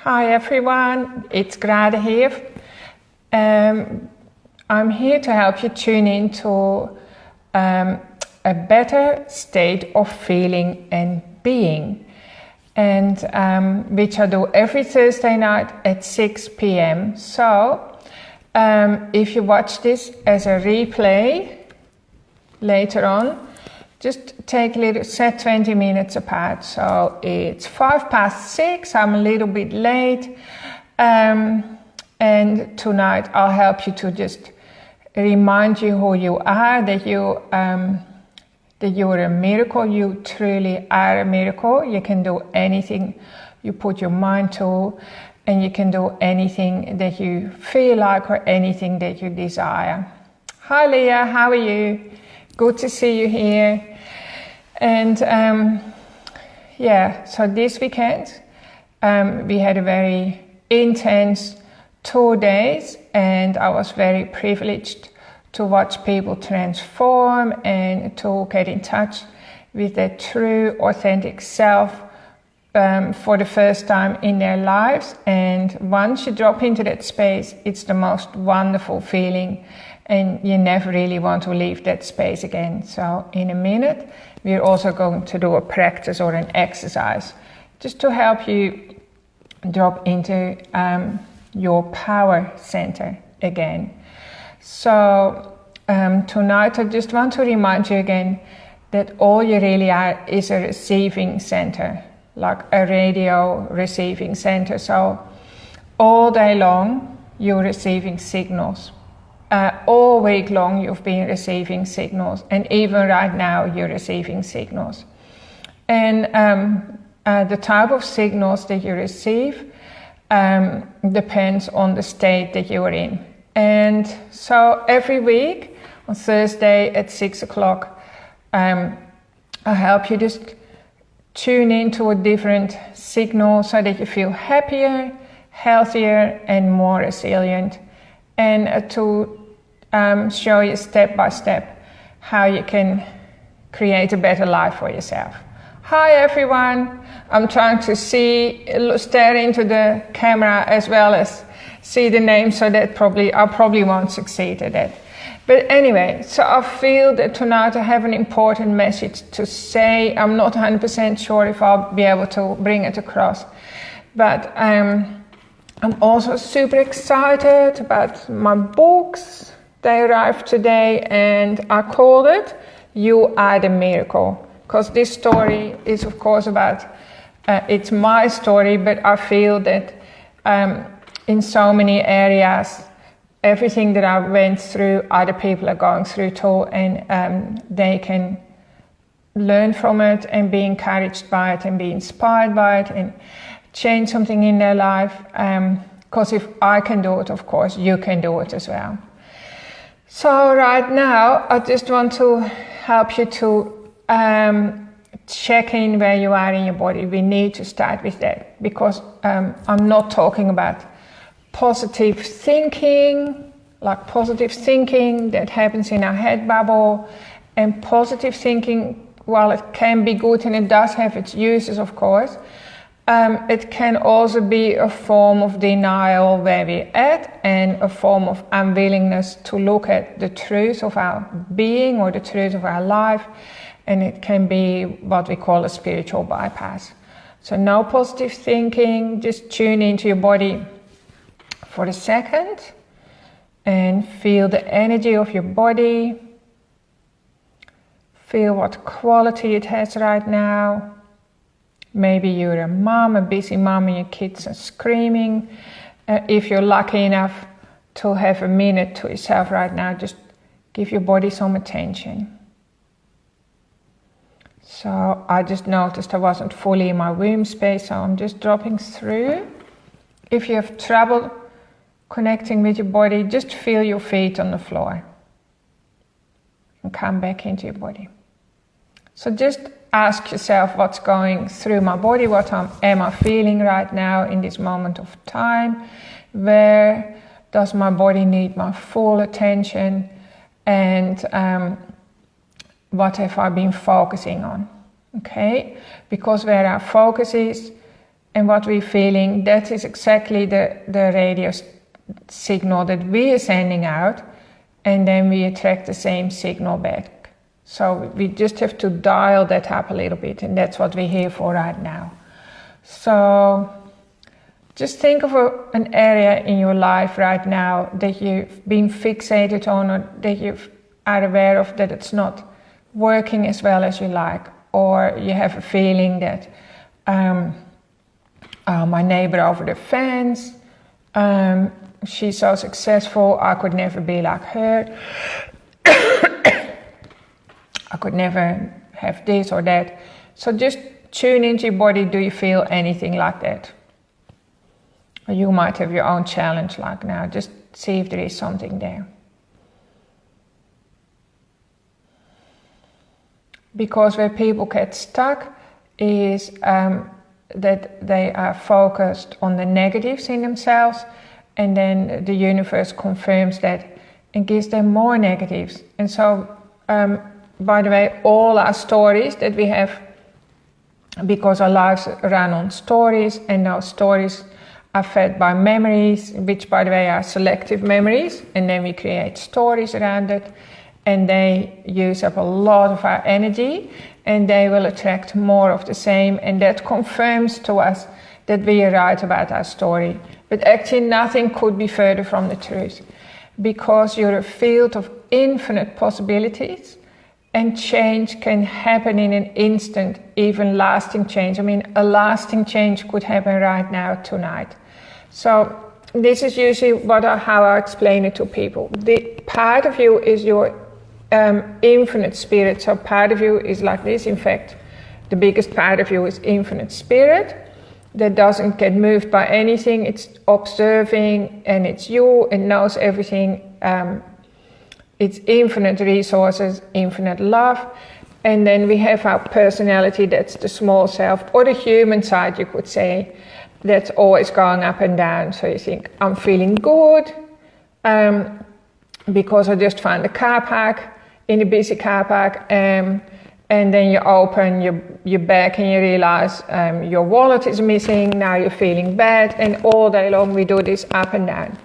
Hi everyone, it's Grada here. I'm here to help you tune into a better state of feeling and being, and which I do every Thursday night at 6 p.m. So if you watch this as a replay later on, just take a little, set 20 minutes apart. So it's 6:05. I'm a little bit late. And tonight I'll help you to just remind you who you are, that you're a miracle. You truly are a miracle. You can do anything you put your mind to, and you can do anything that you feel like or anything that you desire. Hi Leah, how are you? Good to see you here. And so this weekend we had a very intense 2 days, and I was very privileged to watch people transform and to get in touch with their true, authentic self for the first time in their lives. And once you drop into that space, it's the most wonderful feeling, and you never really want to leave that space again. So in a minute, we're also going to do a practice or an exercise just to help you drop into your power center again. So tonight I just want to remind you again that all you really are is a receiving center, like a radio receiving center. So all day long you're receiving signals. All week long you've been receiving signals, and even right now you're receiving signals. And the type of signals that you receive depends on the state that you're in. And so every week on Thursday at 6 o'clock, I help you just tune into a different signal so that you feel happier, healthier, and more resilient, and to show you step by step how you can create a better life for yourself. Hi everyone, I'm trying to stare into the camera as well as see the name, so that I probably won't succeed at that. But anyway, so I feel that tonight I have an important message to say. I'm not 100% sure if I'll be able to bring it across, but I'm also super excited about my books. They arrived today, and I called it You Are the Miracle, because this story is of course about, it's my story, but I feel that in so many areas, everything that I went through, other people are going through too, and they can learn from it and be encouraged by it and be inspired by it and change something in their life. Because if I can do it, of course, you can do it as well. So right now, I just want to help you to check in where you are in your body. We need to start with that, because I'm not talking about positive thinking, like positive thinking that happens in our head bubble. And positive thinking, while it can be good and it does have its uses, of course, it can also be a form of denial where we're at, and a form of unwillingness to look at the truth of our being or the truth of our life, and it can be what we call a spiritual bypass. So no positive thinking, just tune into your body for a second and feel the energy of your body. Feel what quality it has right now. Maybe you're a mom, a busy mom, and your kids are screaming. If you're lucky enough to have a minute to yourself right now, just give your body some attention. So I just noticed I wasn't fully in my womb space, so I'm just dropping through. If you have trouble connecting with your body, just feel your feet on the floor and come back into your body. So just ask yourself, what's going through my body? What am I feeling right now in this moment of time? Where does my body need my full attention? And what have I been focusing on? Okay, because where our focus is, and what we're feeling, that is exactly the radio signal that we are sending out, and then we attract the same signal back. So we just have to dial that up a little bit, and that's what we're here for right now. So just think of an area in your life right now that you've been fixated on, or that you are aware of that it's not working as well as you like, or you have a feeling that my neighbor over the fence, she's so successful, I could never be like her. I could never have this or that. So just tune into your body. Do you feel anything like that? Or you might have your own challenge like now. Just see if there is something there. Because where people get stuck is that they are focused on the negatives in themselves, and then the universe confirms that and gives them more negatives. And so, by the way, all our stories that we have, because our lives run on stories, and those stories are fed by memories, which, by the way, are selective memories, and then we create stories around it, and they use up a lot of our energy, and they will attract more of the same, and that confirms to us that we are right about our story. But actually nothing could be further from the truth, because you're a field of infinite possibilities, and change can happen in an instant, even lasting change. I mean, a lasting change could happen right now, tonight. So this is usually how I explain it to people. The part of you is your infinite spirit. So part of you is like this. In fact, the biggest part of you is infinite spirit that doesn't get moved by anything. It's observing, and it's you, and knows everything. It's infinite resources, infinite love. And then we have our personality, that's the small self, or the human side, you could say, that's always going up and down. So you think, I'm feeling good because I just found a car park, in a busy car park, and then you open your bag and you realize your wallet is missing. Now you're feeling bad, and all day long we do this up and down.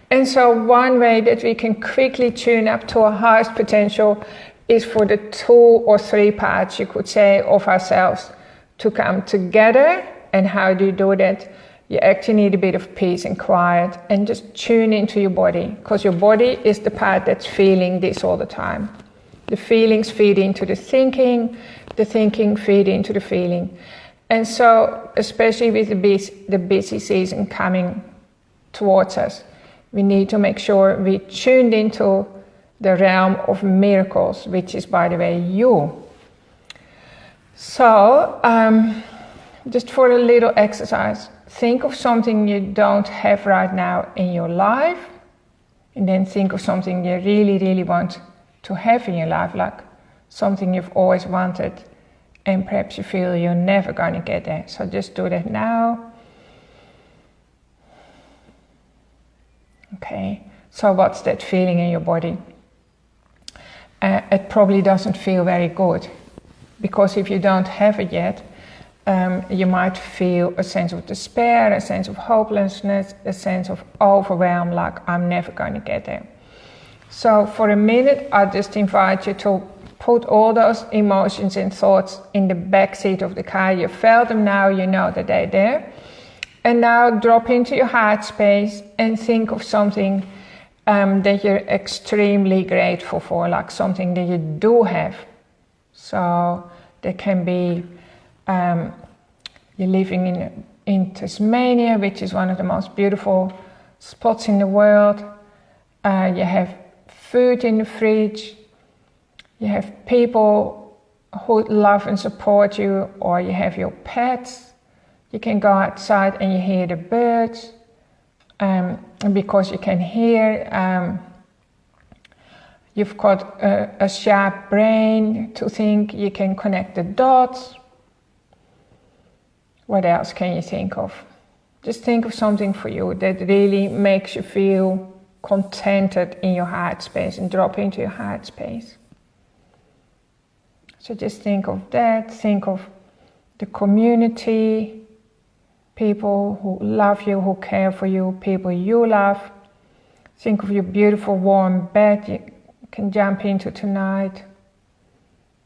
And so one way that we can quickly tune up to our highest potential is for the 2 or 3 parts, you could say, of ourselves to come together. And how do you do that? You actually need a bit of peace and quiet, and just tune into your body, because your body is the part that's feeling this all the time. The feelings feed into the thinking feed into the feeling. And so, especially with the busy season coming towards us, we need to make sure we tuned into the realm of miracles, which is, by the way, you. So, just for a little exercise, think of something you don't have right now in your life, and then think of something you really, really want to have in your life, like something you've always wanted, and perhaps you feel you're never going to get there. So just do that now. Okay, so what's that feeling in your body? It probably doesn't feel very good, because if you don't have it yet, you might feel a sense of despair, a sense of hopelessness, a sense of overwhelm, like I'm never going to get there. So for a minute, I just invite you to put all those emotions and thoughts in the back seat of the car. You felt them now, you know that they're there. And now drop into your heart space and think of something that you're extremely grateful for, like something that you do have. So there can be, you're living in Tasmania, which is one of the most beautiful spots in the world. You have food in the fridge. You have people who love and support you, or you have your pets. You can go outside and you hear the birds, because you can hear. You've got a sharp brain to think. You can connect the dots. What else can you think of? Just think of something for you that really makes you feel contented in your heart space, and drop into your heart space. So just think of that. Think of the community. people who love you, who care for you, people you love. Think of your beautiful warm bed you can jump into tonight,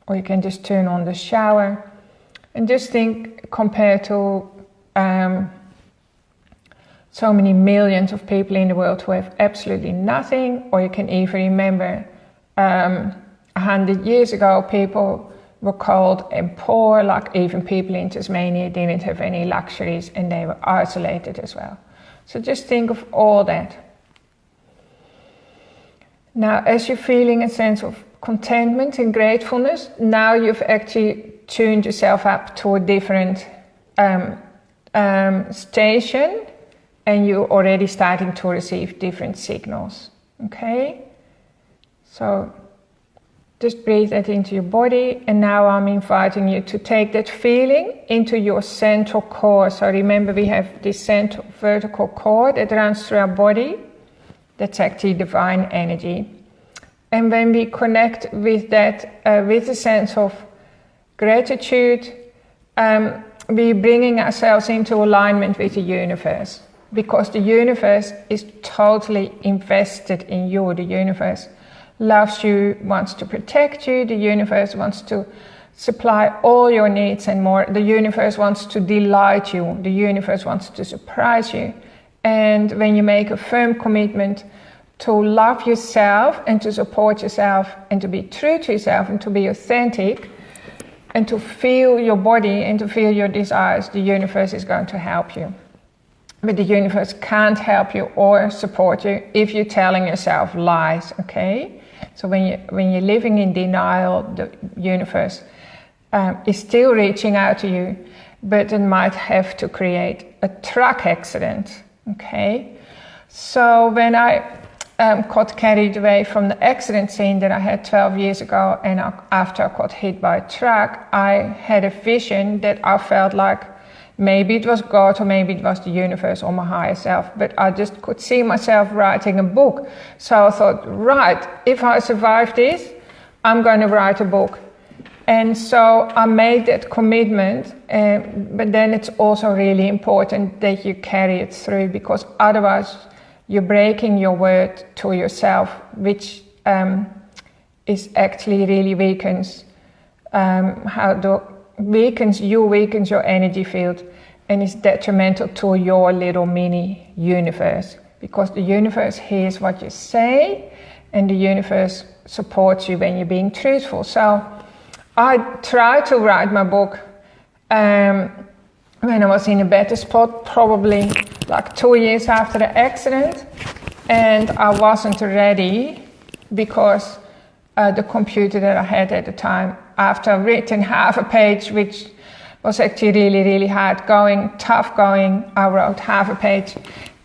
or you can just turn on the shower and just think, compared to so many millions of people in the world who have absolutely nothing. Or you can even remember 100 years ago, people were cold and poor, like even people in Tasmania didn't have any luxuries and they were isolated as well. So just think of all that. Now, as you're feeling a sense of contentment and gratefulness, now you've actually tuned yourself up to a different station, and you're already starting to receive different signals. Okay? So just breathe that into your body, and now I'm inviting you to take that feeling into your central core. So remember, we have this central vertical core that runs through our body. That's actually divine energy. And when we connect with that, with a sense of gratitude, we're bringing ourselves into alignment with the universe, because the universe is totally invested in you. The universe loves you, wants to protect you. The universe wants to supply all your needs and more. The universe wants to delight you. The universe wants to surprise you. And when you make a firm commitment to love yourself and to support yourself and to be true to yourself and to be authentic and to feel your body and to feel your desires, the universe is going to help you. But the universe can't help you or support you if you're telling yourself lies, okay? So when you're living in denial, the universe is still reaching out to you, but it might have to create a truck accident, okay? So when I got carried away from the accident scene that I had 12 years ago, and after I got hit by a truck, I had a vision that I felt like maybe it was God or maybe it was the universe or my higher self, but I just could see myself writing a book. So I thought, right, if I survive this, I'm going to write a book. And so I made that commitment, but then it's also really important that you carry it through, because otherwise you're breaking your word to yourself, which is actually really weakens your energy field, and is detrimental to your little mini universe, because the universe hears what you say and the universe supports you when you're being truthful. So I tried to write my book when I was in a better spot, probably like 2 years after the accident, and I wasn't ready because the computer that I had at the time, after I'd written half a page, which was actually really, really hard going, tough going, I wrote half a page,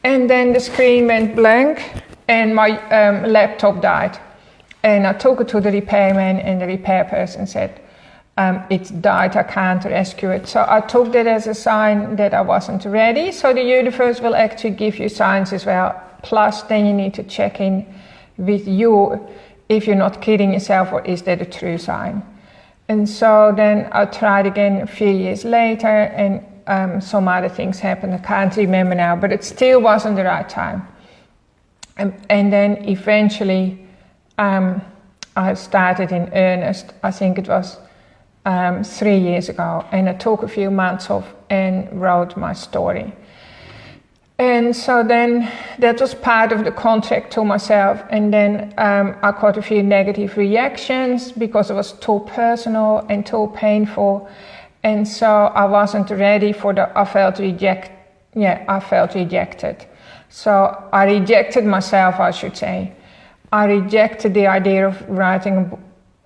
and then the screen went blank and my laptop died. And I took it to the repairman, and the repair person said, it's died, I can't rescue it. So I took that as a sign that I wasn't ready. So the universe will actually give you signs as well. Plus, then you need to check in with you if you're not kidding yourself, or is that a true sign? And so then I tried again a few years later, and some other things happened. I can't remember now, but it still wasn't the right time. And then eventually I started in earnest. I think it was 3 years ago, and I took a few months off and wrote my story. And so then that was part of the contract to myself, and then I got a few negative reactions because it was too personal and too painful, and so I wasn't ready for I felt rejected. So I rejected myself, I should say. I rejected the idea of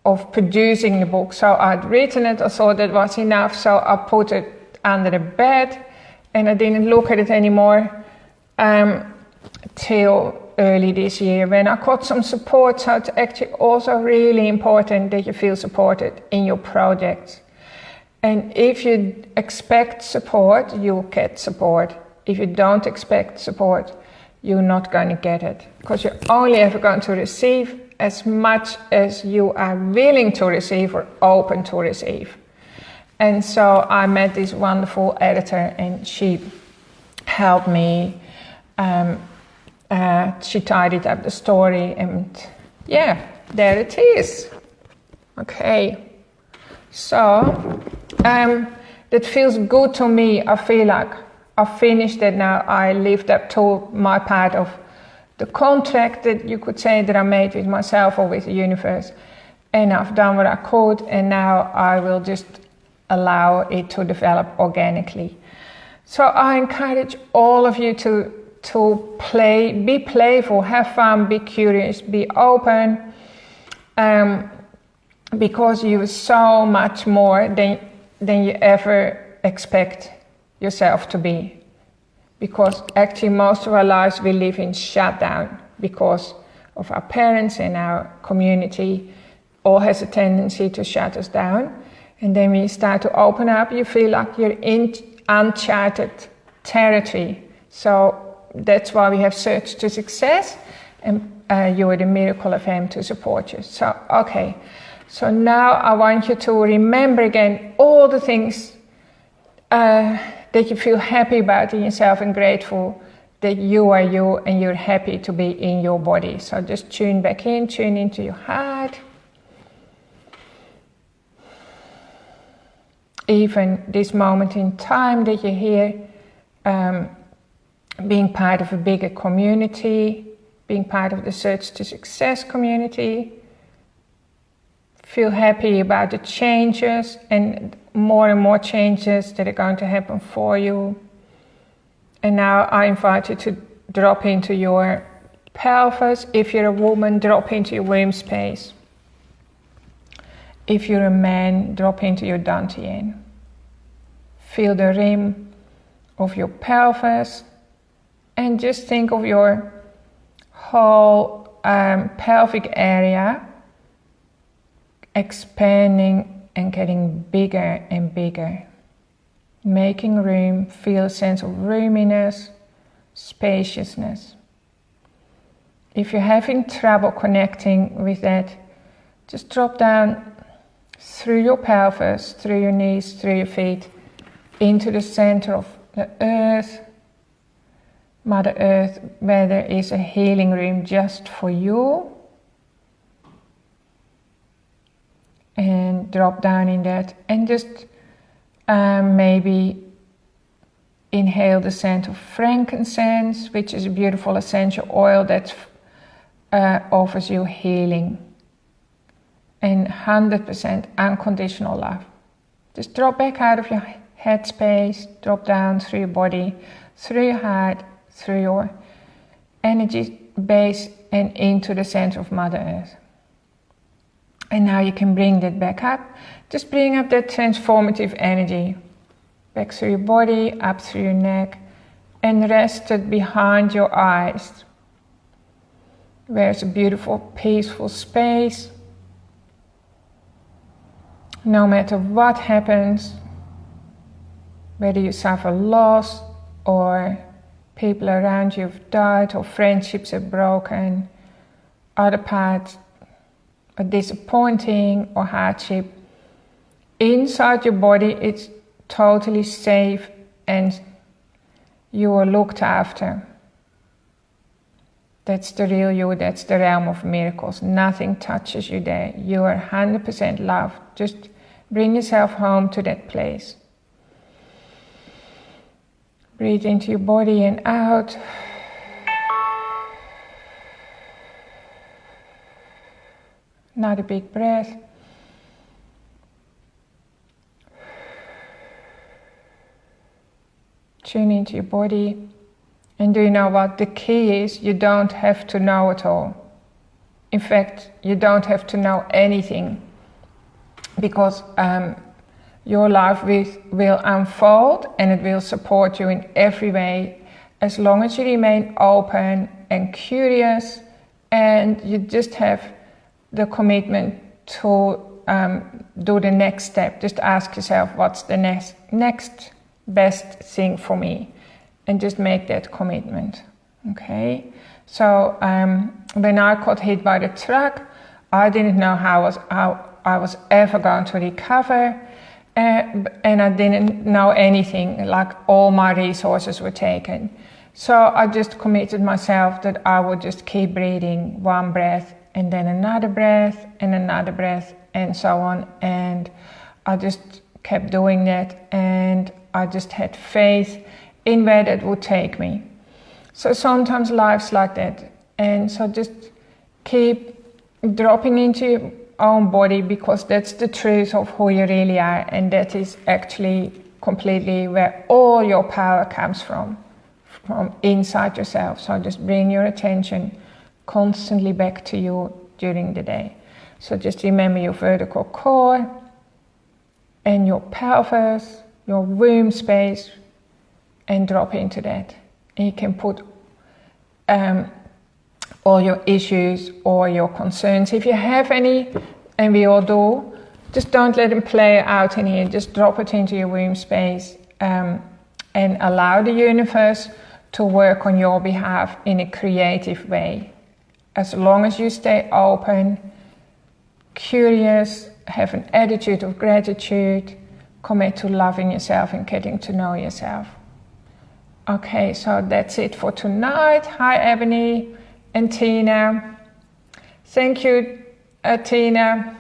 of producing the book. So I'd written it, I thought that was enough, so I put it under the bed, and I didn't look at it anymore till early this year, when I got some support. So it's actually also really important that you feel supported in your projects. And if you expect support, you'll get support. If you don't expect support, you're not going to get it, because you're only ever going to receive as much as you are willing to receive or open to receive. And so I met this wonderful editor, and she helped me. She tidied up the story, and yeah, there it is. Okay, so that feels good to me. I feel like I've finished it now. I lived up to my part of the contract that you could say that I made with myself or with the universe, and I've done what I could, and now I will just allow it to develop organically. So I encourage all of you to play, be playful, have fun, be curious, be open, because you are so much more than you ever expect yourself to be. Because actually most of our lives we live in shutdown because of our parents and our community all has a tendency to shut us down. And then when you start to open up, you feel like you're in uncharted territory. So that's why we have Search to Success, and you're the Miracle FM to support you. So, okay. So now I want you to remember again all the things that you feel happy about in yourself and grateful that you are you and you're happy to be in your body. So just tune back in, tune into your heart. Even this moment in time that you're here, being part of a bigger community, being part of the Search to Success community. Feel happy about the changes and more changes that are going to happen for you. And now I invite you to drop into your pelvis. If you're a woman, drop into your womb space. If you're a man, drop into your dantian. Feel the rim of your pelvis and just think of your whole pelvic area expanding and getting bigger and bigger. Making room, feel a sense of roominess, spaciousness. If you're having trouble connecting with that, just drop down through your pelvis, through your knees, through your feet, into the center of the earth, Mother Earth, where there is a healing room just for you. And drop down in that and just maybe inhale the scent of frankincense, which is a beautiful essential oil that offers you healing and 100% unconditional love. Just drop back out of your head space, drop down through your body, through your heart, through your energy base and into the center of Mother Earth. And now you can bring that back up. Just bring up that transformative energy. Back through your body, up through your neck, and rest it behind your eyes. There's a beautiful, peaceful space. No matter what happens, whether you suffer loss or people around you have died or friendships are broken, other parts are disappointing or hardship, inside your body it's totally safe and you are looked after. That's the real you, that's the realm of miracles. Nothing touches you there. You are 100% loved. Just bring yourself home to that place. Breathe into your body and out. Another big breath. Tune into your body. And do you know what? The key is you don't have to know it all. In fact, you don't have to know anything. Because your life will unfold and it will support you in every way. As long as you remain open and curious and you just have the commitment to do the next step. Just ask yourself, what's the next best thing for me? And just make that commitment. Okay? So when I got hit by the truck, I didn't know how I was ever going to recover. and I didn't know anything, like all my resources were taken. So I just committed myself that I would just keep breathing, one breath and then another breath and another breath and so on. And I just kept doing that, and I just had faith in where that would take me. So sometimes life's like that. And so just keep dropping into your own body, because that's the truth of who you really are. And that is actually completely where all your power comes from inside yourself. So just bring your attention constantly back to you during the day. So just remember your vertical core and your pelvis, your womb space, and drop into that. And you can put all your issues or your concerns, if you have any, and we all do, just don't let them play out in here. Just drop it into your womb space, and allow the universe to work on your behalf in a creative way. As long as you stay open, curious, have an attitude of gratitude, commit to loving yourself and getting to know yourself. Okay, so that's it for tonight. Hi, Ebony and Tina. Thank you, Tina.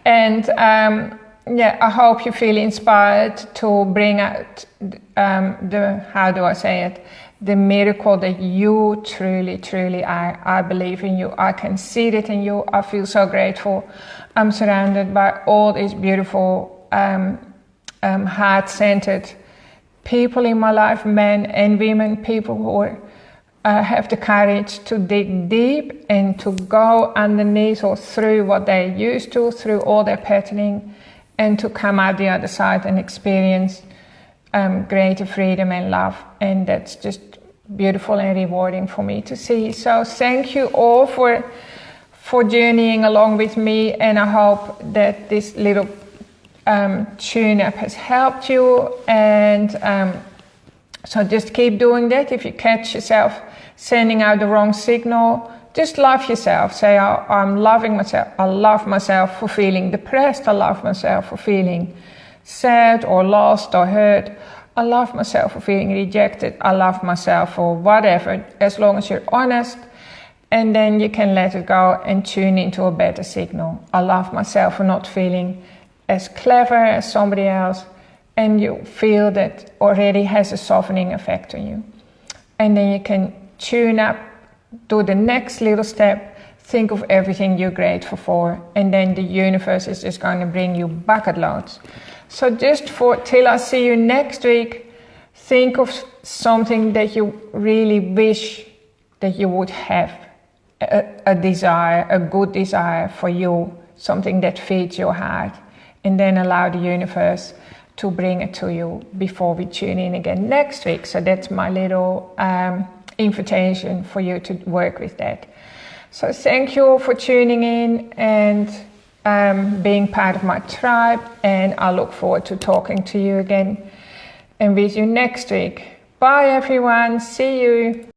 And yeah, I hope you feel inspired to bring out the miracle that you truly, truly are. I believe in you. I can see it in you. I feel so grateful. I'm surrounded by all these beautiful, heart-centered people in my life, men and women, people who have the courage to dig deep and to go underneath or through what they're used to, through all their patterning, and to come out the other side and experience greater freedom and love. And that's just beautiful and rewarding for me to see. So thank you all for journeying along with me, and I hope that this little tune-up has helped you. And so just keep doing that. If you catch yourself sending out the wrong signal, just love yourself. Say, I'm loving myself. I love myself for feeling depressed. I love myself for feeling sad or lost or hurt. I love myself for feeling rejected. I love myself for whatever, as long as you're honest. And then you can let it go and tune into a better signal. I love myself for not feeling as clever as somebody else. And you feel that already has a softening effect on you. And then you can tune up, do the next little step, think of everything you're grateful for, and then the universe is just going to bring you bucket loads. So just till I see you next week, think of something that you really wish that you would have, a desire, a good desire for you, something that feeds your heart, and then allow the universe to bring it to you before we tune in again next week. So that's my little invitation for you to work with that. So thank you for tuning in and being part of my tribe, and I look forward to talking to you again and with you next week. Bye everyone, see you.